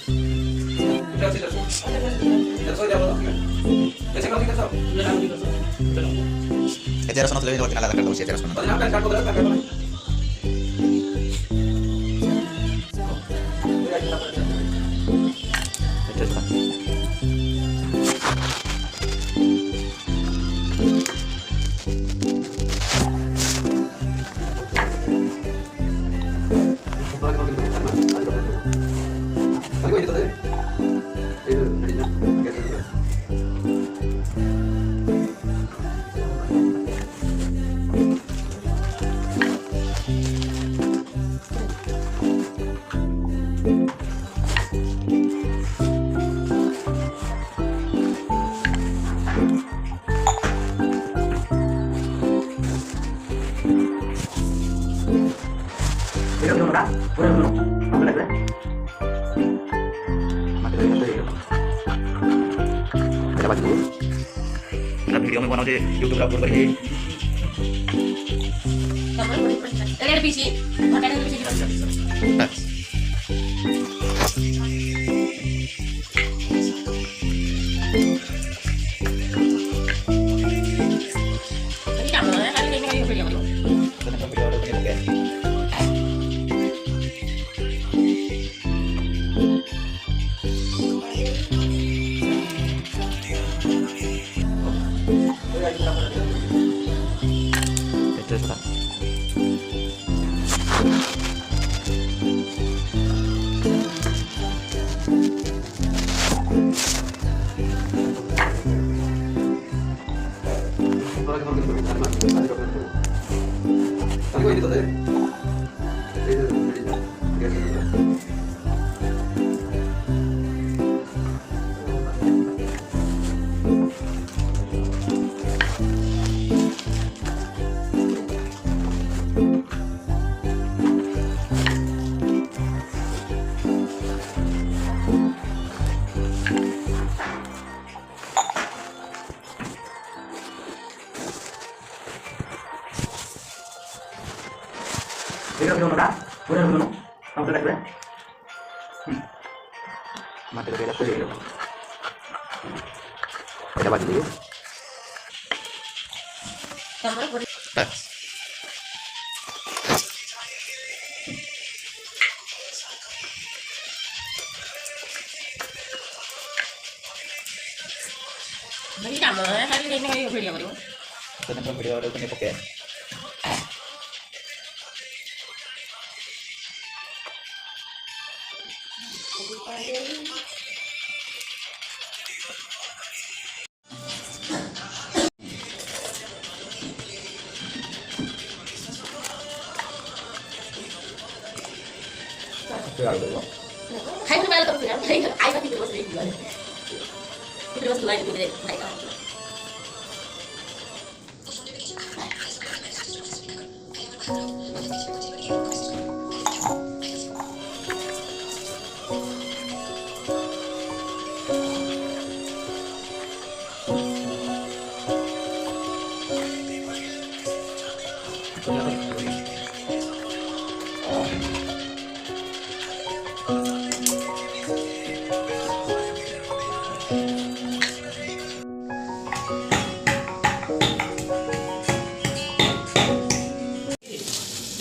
Ed era sono televisore che nella carta uscita era sono. Video में बनाओ जे YouTube का अपलोड करिए televisi pakai televisi juga tapi kamu kali ini kayak video tentang video ada punya ya itu Pak. Udah, kamu sudah sudah. Mati beda dulu. Beda baju dulu. kamu boleh tapi kamu kali ini kayak video Tentang video ada punya ya. Hai kembali terus ya, ayo kita terus lagi dulu. Kita terus lagi dulu deh, baik.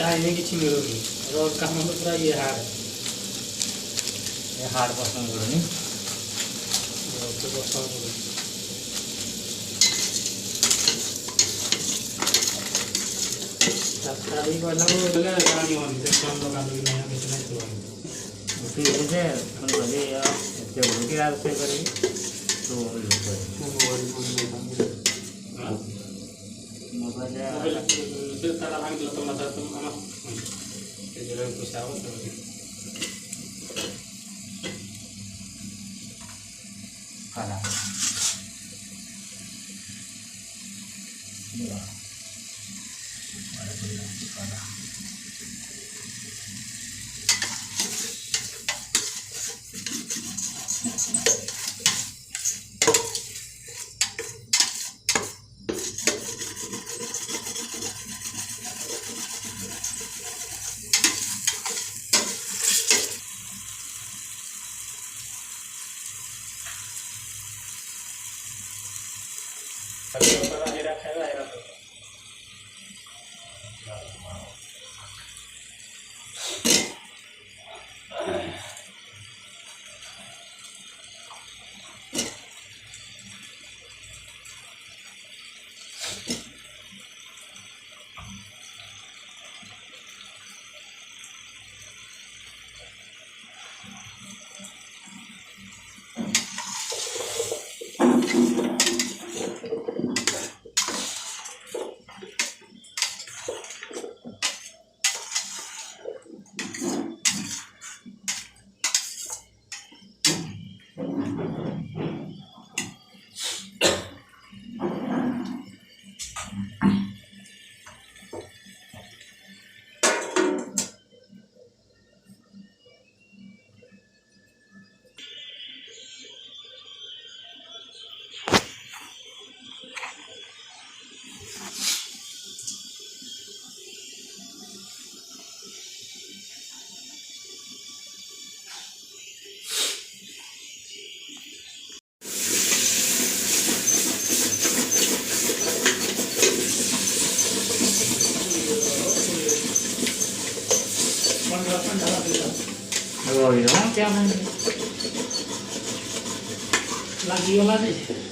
चाहिए किसी मिलोगी road का हम पूरा ये हार पसंद करो तो पसंद करो तभी वाला वो लगा गाड़ी होनी तो कम लोग आदमी नहीं कितने तो उसी से मन बजे या जब उनके रात से करेंगे तो मोबाइल तारा भाग दिया तो मत तुम हम ये जरा कुछ आओ तो खाना Kalau daerah saya daerah Oh iya, siapa? lagi olah nih.